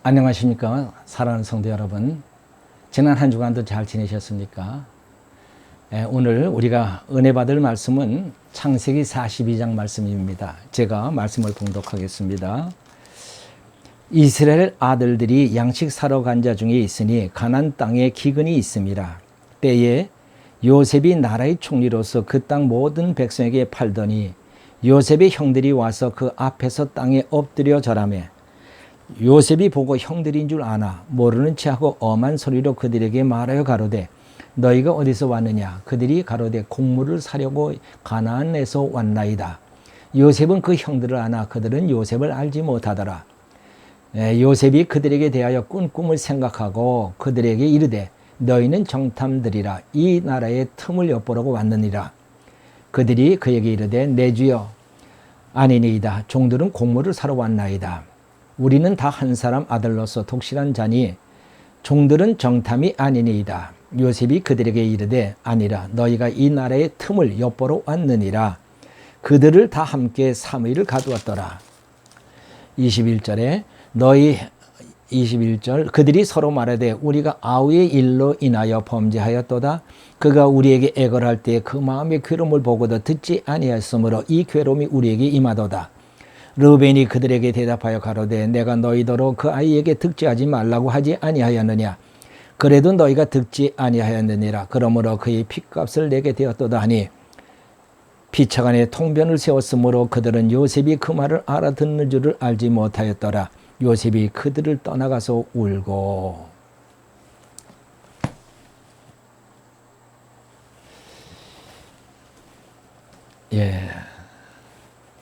안녕하십니까 사랑하는 성도 여러분. 지난 한 주간도 잘 지내셨습니까? 오늘 우리가 은혜 받을 말씀은 창세기 42장 말씀입니다. 제가 말씀을 봉독하겠습니다. 이스라엘 아들들이 양식 사러 간 자 중에 있으니 가나안 땅에 기근이 있음이라. 때에 요셉이 나라의 총리로서 그 땅 모든 백성에게 팔더니 요셉의 형들이 와서 그 앞에서 땅에 엎드려 절하매 요셉이 보고 형들인 줄 아나 모르는 체하고 엄한 소리로 그들에게 말하여 가로되 너희가 어디서 왔느냐. 그들이 가로되 곡물을 사려고 가나안에서 왔나이다. 요셉은 그 형들을 아나 그들은 요셉을 알지 못하더라. 요셉이 그들에게 대하여 꾼 꿈을 생각하고 그들에게 이르되 너희는 정탐들이라 이 나라의 틈을 엿보려고 왔느니라. 그들이 그에게 이르되 내 주여 아니니이다. 종들은 곡물을 사러 왔나이다. 우리는 다 한 사람 아들로서 독실한 자니 종들은 정탐이 아니니이다. 요셉이 그들에게 이르되 아니라 너희가 이 나라의 틈을 엿보러 왔느니라. 그들을 다 함께 3일을 가두었더라. 21절에 21절 그들이 서로 말하되 우리가 아우의 일로 인하여 범죄하였도다. 그가 우리에게 애걸할 때 그 마음의 괴로움을 보고도 듣지 아니하였으므로 이 괴로움이 우리에게 임하도다. 르우벤이 그들에게 대답하여 가로되 내가 너희더러 그 아이에게 득죄하지 말라고 하지 아니하였느냐. 그래도 너희가 득지 아니하였느니라. 그러므로 그의 핏값을 내게 되었도다 하니 피차간에 통변을 세웠으므로 그들은 요셉이 그 말을 알아듣는 줄을 알지 못하였더라. 요셉이 그들을 떠나가서 울고.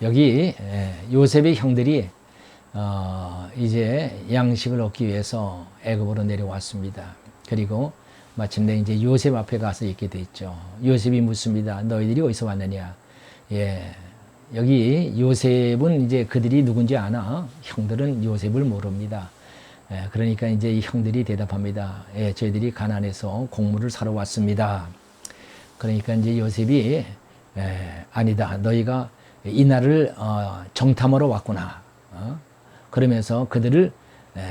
여기 요셉의 형들이 이제 양식을 얻기 위해서 애굽으로 내려왔습니다. 그리고 마침내 이제 요셉 앞에 가서 있게 됐죠. 요셉이 묻습니다. 너희들이 어디서 왔느냐? 여기 요셉은 이제 그들이 누군지 아나 형들은 요셉을 모릅니다. 그러니까 이제 이 형들이 대답합니다. 저희들이 가나안에서 곡물을 사러 왔습니다. 그러니까 이제 요셉이 아니다. 너희가 이날을 정탐하러 왔구나. 그러면서 그들을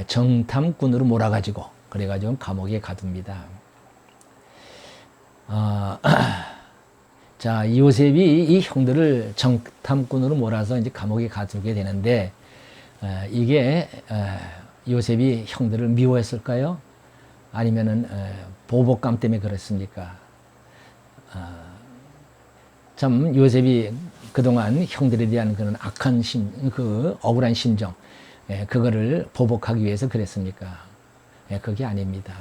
정탐꾼으로 몰아가지고 그래가지고 감옥에 가둡니다. 자, 요셉이 이 형들을 정탐꾼으로 몰아서 이제 감옥에 가두게 되는데 이게 요셉이 형들을 미워했을까요? 아니면은 보복감 때문에 그랬습니까? 참 요셉이 그동안 형들에 대한 그런 악한 억울한 심정, 그거를 보복하기 위해서 그랬습니까? 그게 아닙니다.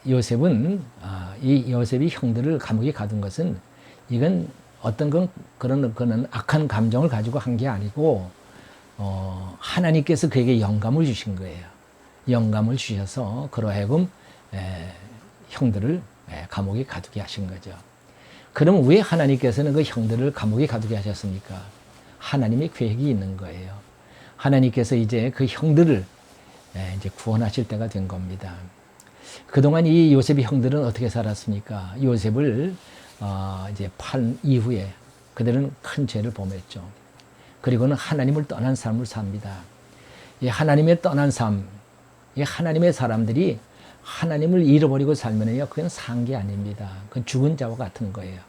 요셉은 이 요셉이 형들을 감옥에 가둔 것은 이건 어떤 그런 악한 감정을 가지고 한 게 아니고 하나님께서 그에게 영감을 주신 거예요. 영감을 주셔서 그러하여금 형들을 감옥에 가두게 하신 거죠. 그럼 왜 하나님께서는 그 형들을 감옥에 가두게 하셨습니까? 하나님의 계획이 있는 거예요. 하나님께서 이제 그 형들을 이제 구원하실 때가 된 겁니다. 그동안 이 요셉의 형들은 어떻게 살았습니까? 요셉을 이제 판 이후에 그들은 큰 죄를 범했죠. 그리고는 하나님을 떠난 삶을 삽니다. 이 하나님의 떠난 삶, 이 하나님의 사람들이 하나님을 잃어버리고 살면요, 그건 산 게 아닙니다. 그건 죽은 자와 같은 거예요.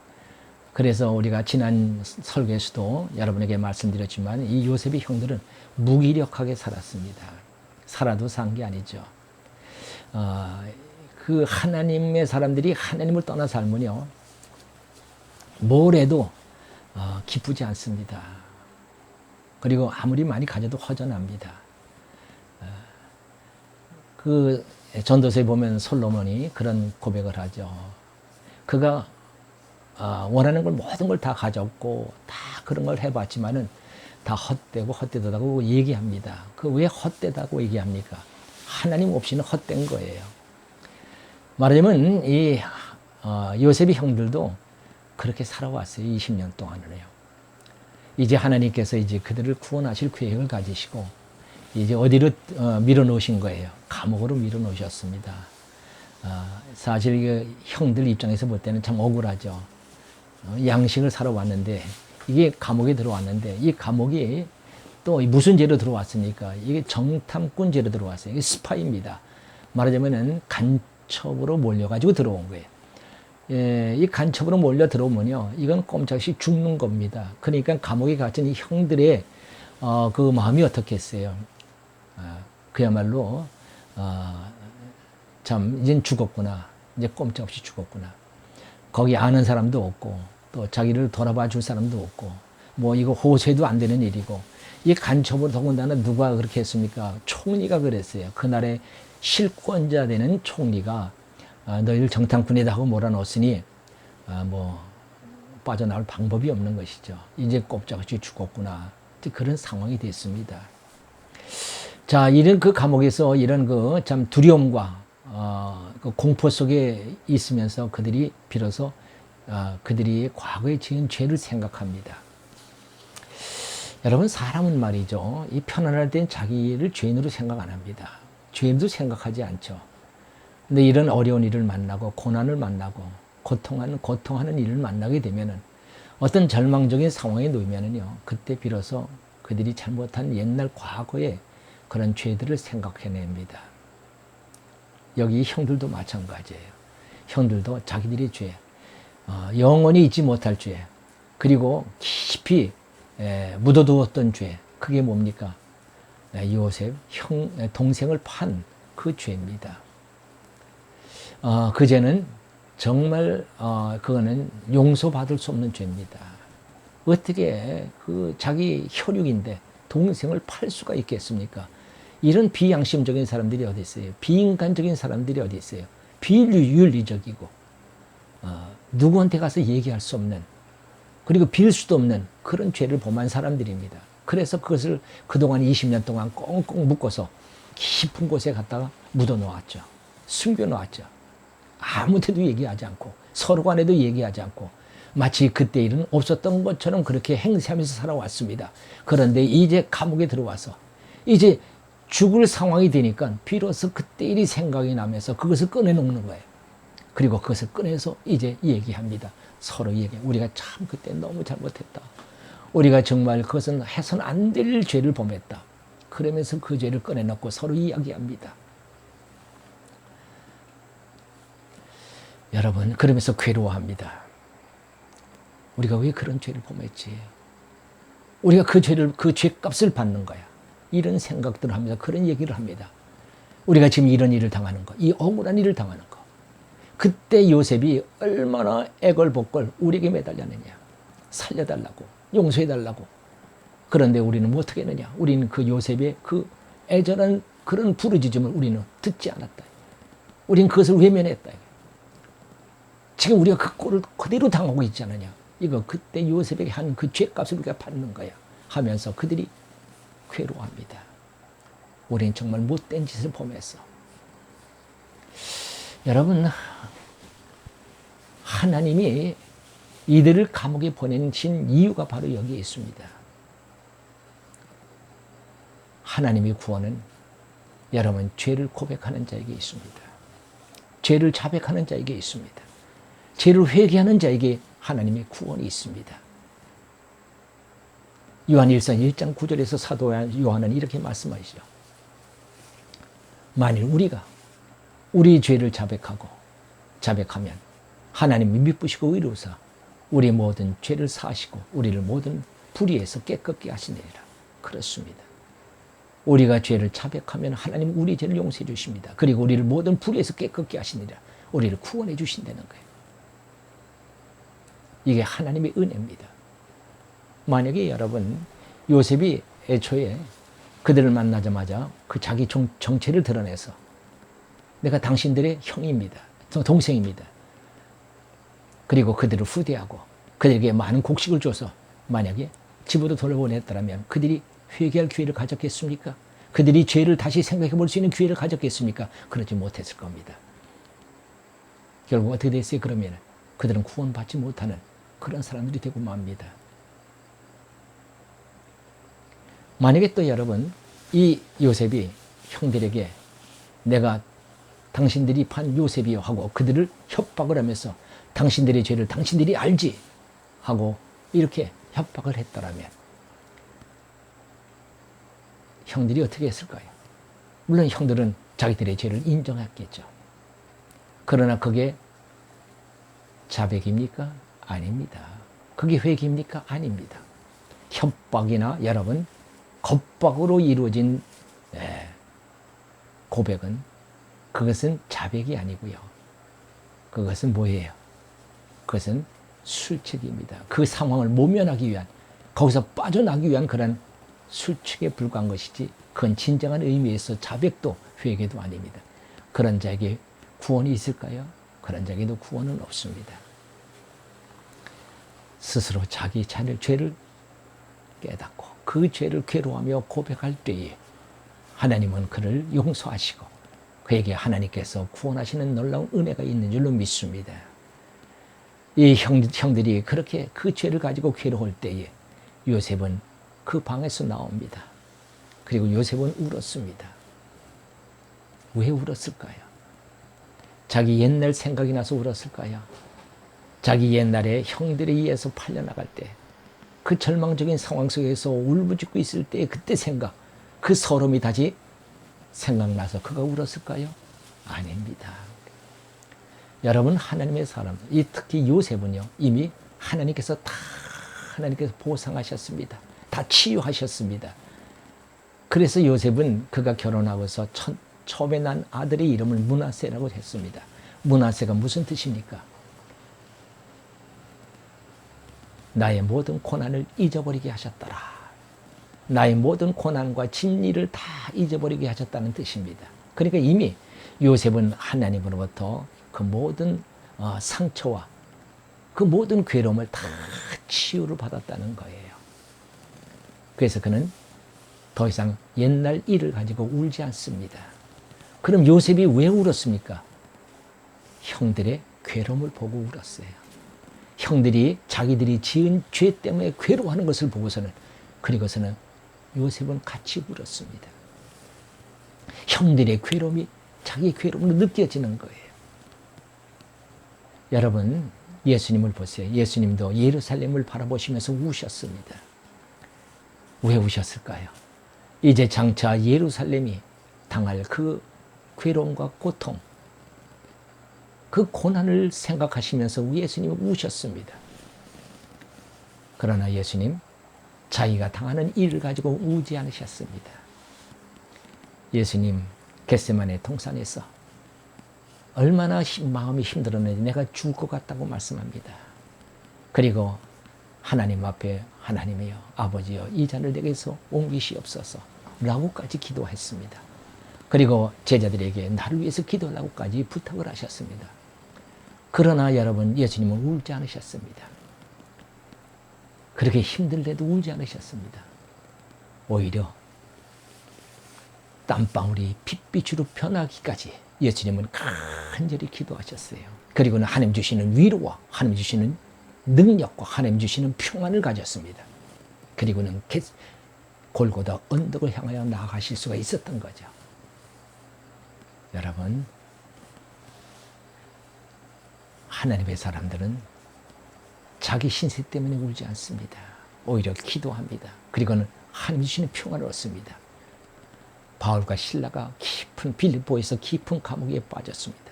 그래서 우리가 지난 설교에서도 여러분에게 말씀드렸지만 이 요셉의 형들은 무기력하게 살았습니다. 살아도 산 게 아니죠. 그 하나님의 사람들이 하나님을 떠나 살면요, 뭘 해도 기쁘지 않습니다. 그리고 아무리 많이 가져도 허전합니다. 그 전도서에 보면 솔로몬이 그런 고백을 하죠. 그가 원하는 걸 모든 걸 다 가졌고 다 그런 걸 해봤지만은 다 헛되고 헛되다고 얘기합니다. 그 왜 헛되다고 얘기합니까? 하나님 없이는 헛된 거예요. 말하자면 이 요셉의 형들도 그렇게 살아왔어요. 20년 동안을요. 이제 하나님께서 이제 그들을 구원하실 계획을 가지시고 이제 어디로 밀어놓으신 거예요? 감옥으로 밀어놓으셨습니다. 사실 그 형들 입장에서 볼 때는 참 억울하죠. 양식을 사러 왔는데 이게 감옥에 들어왔는데 이 감옥이 또 무슨 죄로 들어왔습니까? 이게 정탐꾼 죄로 들어왔어요. 이게 스파이입니다. 말하자면은 간첩으로 몰려가지고 들어온 거예요. 예, 이 간첩으로 몰려 들어오면요, 이건 꼼짝없이 죽는 겁니다. 그러니까 감옥에 갇힌 이 형들의 그 마음이 어떻겠어요? 그야말로 참 이젠 죽었구나. 이제 꼼짝없이 죽었구나. 거기 아는 사람도 없고 또 자기를 돌아봐 줄 사람도 없고 뭐 이거 호소해도 안 되는 일이고 이 간첩으로 더군다나 누가 그렇게 했습니까? 총리가 그랬어요. 그날의 실권자 되는 총리가 너희를 정탐꾼이다 하고 몰아넣었으니 뭐 빠져나올 방법이 없는 것이죠. 이제 꼼짝없이 죽었구나. 그런 상황이 됐습니다. 자, 이런 그 감옥에서 이런 그 참 두려움과 그 공포 속에 있으면서 그들이 비로소 그들이 과거에 지은 죄를 생각합니다. 여러분, 사람은 말이죠, 이 편안할 땐 자기를 죄인으로 생각 안 합니다. 죄인도 생각하지 않죠. 근데 이런 어려운 일을 만나고 고난을 만나고 고통하는 일을 만나게 되면은 어떤 절망적인 상황에 놓이면은요, 그때 비로소 그들이 잘못한 옛날 과거의 그런 죄들을 생각해냅니다. 여기 형들도 마찬가지예요. 형들도 자기들의 죄, 영원히 잊지 못할 죄, 그리고 깊이 묻어두었던 죄, 그게 뭡니까? 요셉 동생을 판 그 죄입니다. 그 죄는 정말 그거는 용서받을 수 없는 죄입니다. 어떻게 그 자기 혈육인데 동생을 팔 수가 있겠습니까? 이런 비양심적인 사람들이 어디 있어요? 비인간적인 사람들이 어디 있어요? 비윤리적이고 누구한테 가서 얘기할 수 없는, 그리고 빌 수도 없는 그런 죄를 범한 사람들입니다. 그래서 그것을 그동안 20년 동안 꽁꽁 묶어서 깊은 곳에 갖다가 묻어 놓았죠. 숨겨 놓았죠. 아무데도 얘기하지 않고 서로 간에도 얘기하지 않고 마치 그때 일은 없었던 것처럼 그렇게 행세하면서 살아왔습니다. 그런데 이제 감옥에 들어와서 이제 죽을 상황이 되니까 비로소 그때 일이 생각이 나면서 그것을 꺼내놓는 거예요. 그리고 그것을 꺼내서 이제 얘기합니다. 서로 얘기. 우리가 참 그때 너무 잘못했다. 우리가 정말 그것은 해서는 안 될 죄를 범했다. 그러면서 그 죄를 꺼내놓고 서로 이야기합니다. 여러분, 그러면서 괴로워합니다. 우리가 왜 그런 죄를 범했지? 우리가 그 죄값을 받는 거야. 이런 생각들을 하면서 그런 얘기를 합니다. 우리가 지금 이런 일을 당하는 거, 이 억울한 일을 당하는 거. 그때 요셉이 얼마나 애걸복걸 우리에게 매달렸느냐. 살려달라고, 용서해달라고. 그런데 우리는 뭐 어떻게 했느냐. 우리는 그 요셉의 그 애절한 그런 부르짖음을 우리는 듣지 않았다. 우리는 그것을 외면했다. 지금 우리가 그 꼴을 그대로 당하고 있지 않느냐. 이거 그때 요셉에게 한 그 죄값을 우리가 받는 거야 하면서 그들이 괴로워합니다. 우리는 정말 못된 짓을 범했어. 여러분, 하나님이 이들을 감옥에 보내신 이유가 바로 여기에 있습니다. 하나님의 구원은 여러분 죄를 고백하는 자에게 있습니다. 죄를 자백하는 자에게 있습니다. 죄를 회개하는 자에게 하나님의 구원이 있습니다. 요한일서 1장 9절에서 사도 요한은 이렇게 말씀하시죠. 만일 우리가 우리 죄를 자백하면 하나님이 미쁘시고 의로우사 우리 모든 죄를 사하시고 우리를 모든 불의에서 깨끗게 하시느니라. 그렇습니다. 우리가 죄를 자백하면 하나님 우리 죄를 용서해 주십니다. 그리고 우리를 모든 불의에서 깨끗게 하시느니라. 우리를 구원해 주신다는 거예요. 이게 하나님의 은혜입니다. 만약에 여러분, 요셉이 애초에 그들을 만나자마자 그 자기 정체를 드러내서 내가 당신들의 형입니다. 동생입니다. 그리고 그들을 후대하고 그들에게 많은 곡식을 줘서 만약에 집으로 돌려보냈더라면 그들이 회개할 기회를 가졌겠습니까? 그들이 죄를 다시 생각해 볼 수 있는 기회를 가졌겠습니까? 그러지 못했을 겁니다. 결국 어떻게 됐어요? 그러면 그들은 구원받지 못하는 그런 사람들이 되고 맙니다. 만약에 또 여러분, 이 요셉이 형들에게 내가 당신들이 판 요셉이요 하고 그들을 협박을 하면서 당신들의 죄를 당신들이 알지 하고 이렇게 협박을 했더라면 형들이 어떻게 했을까요? 물론 형들은 자기들의 죄를 인정했겠죠. 그러나 그게 자백입니까? 아닙니다. 그게 회개입니까? 아닙니다. 협박이나 여러분 겁박으로 이루어진 고백은 그것은 자백이 아니고요. 그것은 뭐예요? 그것은 술책입니다. 그 상황을 모면하기 위한, 거기서 빠져나기 위한 그런 술책에 불과한 것이지 그건 진정한 의미에서 자백도 회개도 아닙니다. 그런 자에게 구원이 있을까요? 그런 자에게도 구원은 없습니다. 스스로 자기 죄를 깨닫고 그 죄를 괴로워하며 고백할 때에 하나님은 그를 용서하시고 그에게 하나님께서 구원하시는 놀라운 은혜가 있는 줄로 믿습니다. 이 형들이 그렇게 그 죄를 가지고 괴로울 때에 요셉은 그 방에서 나옵니다. 그리고 요셉은 울었습니다. 왜 울었을까요? 자기 옛날 생각이 나서 울었을까요? 자기 옛날에 형들에 의해서 팔려나갈 때 그 절망적인 상황 속에서 울부짖고 있을 때 그때 생각, 그 서름이 다시 생각나서 그가 울었을까요? 아닙니다. 여러분, 하나님의 사람, 특히 요셉은요, 이미 하나님께서 보상하셨습니다. 다 치유하셨습니다. 그래서 요셉은 그가 결혼하고서 처음에 난 아들의 이름을 므낫세라고 했습니다. 므낫세가 무슨 뜻입니까? 나의 모든 고난을 잊어버리게 하셨더라. 나의 모든 고난과 진리를 다 잊어버리게 하셨다는 뜻입니다. 그러니까 이미 요셉은 하나님으로부터 그 모든 상처와 그 모든 괴로움을 다 치유를 받았다는 거예요. 그래서 그는 더 이상 옛날 일을 가지고 울지 않습니다. 그럼 요셉이 왜 울었습니까? 형들의 괴로움을 보고 울었어요. 형들이 자기들이 지은 죄 때문에 괴로워하는 것을 보고서는, 그리고서는 요셉은 같이 울었습니다. 형들의 괴로움이 자기 괴로움으로 느껴지는 거예요. 여러분, 예수님을 보세요. 예수님도 예루살렘을 바라보시면서 우셨습니다. 왜 우셨을까요? 이제 장차 예루살렘이 당할 그 괴로움과 고통, 그 고난을 생각하시면서 예수님은 우셨습니다. 그러나 예수님, 자기가 당하는 일을 가지고 우지 않으셨습니다. 예수님, 겟세마네 동산에서 얼마나 마음이 힘들었는지 내가 죽을 것 같다고 말씀합니다. 그리고 하나님 앞에 하나님이여, 아버지여, 이 잔을 내게서 옮기시옵소서 라고까지 기도했습니다. 그리고 제자들에게 나를 위해서 기도하라고까지 부탁을 하셨습니다. 그러나 여러분, 예수님은 울지 않으셨습니다. 그렇게 힘들대도 울지 않으셨습니다. 오히려 땀방울이 핏빛으로 변하기까지 예수님은 간절히 기도하셨어요. 그리고는 하나님 주시는 위로와 하나님 주시는 능력과 하나님 주시는 평안을 가졌습니다. 그리고는 골고다 언덕을 향하여 나아가실 수가 있었던 거죠. 여러분, 하나님의 사람들은 자기 신세 때문에 울지 않습니다. 오히려 기도합니다. 그리고는 하나님 주시는 평안을 얻습니다. 바울과 실라가 깊은 빌립보에서 깊은 감옥에 빠졌습니다.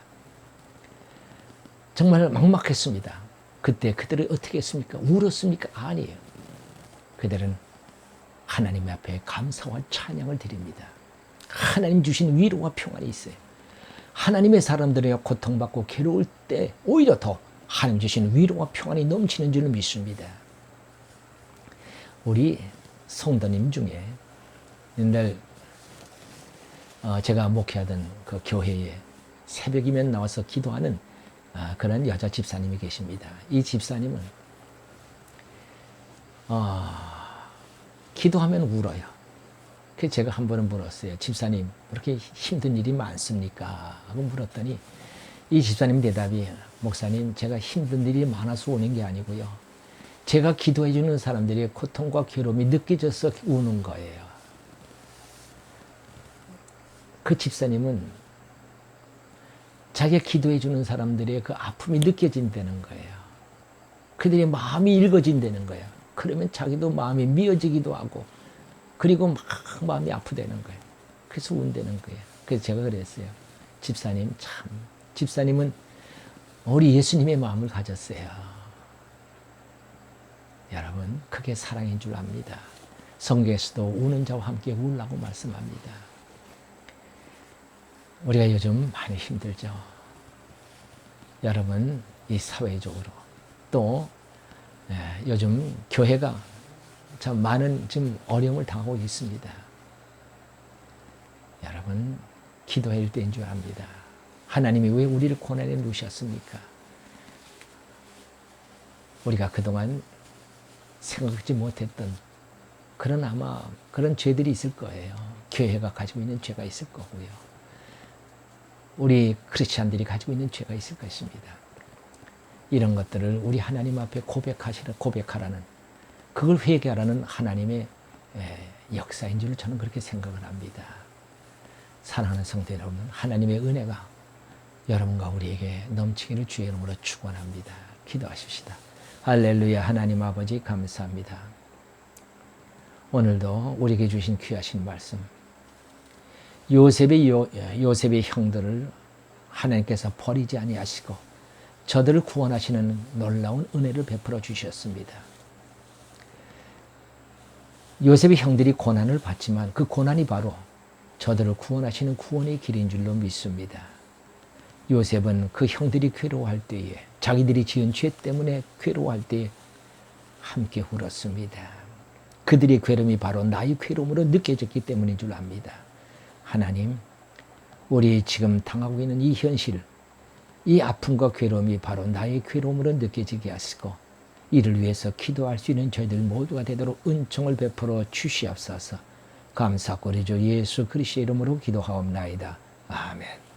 정말 막막했습니다. 그때 그들은 어떻게 했습니까? 울었습니까? 아니에요. 그들은 하나님 앞에 감사와 찬양을 드립니다. 하나님 주신 위로와 평안이 있어요. 하나님의 사람들이 고통받고 괴로울 때 오히려 더 하나님 주신 위로와 평안이 넘치는 줄 믿습니다. 우리 성도님 중에 옛날 제가 목회하던 그 교회에 새벽이면 나와서 기도하는 그런 여자 집사님이 계십니다. 이 집사님은 기도하면 울어요. 그래서 제가 한 번은 물었어요. 집사님, 그렇게 힘든 일이 많습니까? 하고 물었더니 이 집사님 대답이, 목사님, 제가 힘든 일이 많아서 우는 게 아니고요. 제가 기도해 주는 사람들의 고통과 괴로움이 느껴져서 우는 거예요. 그 집사님은 자기가 기도해 주는 사람들의 그 아픔이 느껴진다는 거예요. 그들의 마음이 읽어진다는 거예요. 그러면 자기도 마음이 미어지기도 하고 그리고 막 마음이 아프다는 거예요. 그래서 운다는 거예요. 그래서 제가 그랬어요. 집사님 참, 집사님은 우리 예수님의 마음을 가졌어요. 여러분, 그게 사랑인 줄 압니다. 성경에서도 우는 자와 함께 울라고 말씀합니다. 우리가 요즘 많이 힘들죠. 여러분, 이 사회적으로 또 요즘 교회가 참 많은 지금 어려움을 당하고 있습니다. 여러분, 기도할 때인 줄 압니다. 하나님이 왜 우리를 고난에 놓으셨습니까? 우리가 그동안 생각지 못했던 그런 아마 그런 죄들이 있을 거예요. 교회가 가지고 있는 죄가 있을 거고요. 우리 크리스찬들이 가지고 있는 죄가 있을 것입니다. 이런 것들을 우리 하나님 앞에 고백하라는, 그걸 회개하라는 하나님의 역사인 줄 저는 그렇게 생각을 합니다. 사랑하는 성도 여러분, 하나님의 은혜가 여러분과 우리에게 넘치기를 주의 이름으로 축원합니다. 기도하십시다. 할렐루야. 하나님 아버지 감사합니다. 오늘도 우리에게 주신 귀하신 말씀, 요셉의 형들을 하나님께서 버리지 아니하시고 저들을 구원하시는 놀라운 은혜를 베풀어 주셨습니다. 요셉의 형들이 고난을 받지만 그 고난이 바로 저들을 구원하시는 구원의 길인 줄로 믿습니다. 요셉은 그 형들이 괴로워할 때에, 자기들이 지은 죄 때문에 괴로워할 때에 함께 울었습니다. 그들의 괴로움이 바로 나의 괴로움으로 느껴졌기 때문인 줄 압니다. 하나님, 우리 지금 당하고 있는 이 현실, 이 아픔과 괴로움이 바로 나의 괴로움으로 느껴지게 하시고 이를 위해서 기도할 수 있는 저희들 모두가 되도록 은총을 베풀어 주시옵소서. 감사드리죠. 예수 그리스도의 이름으로 기도하옵나이다. 아멘.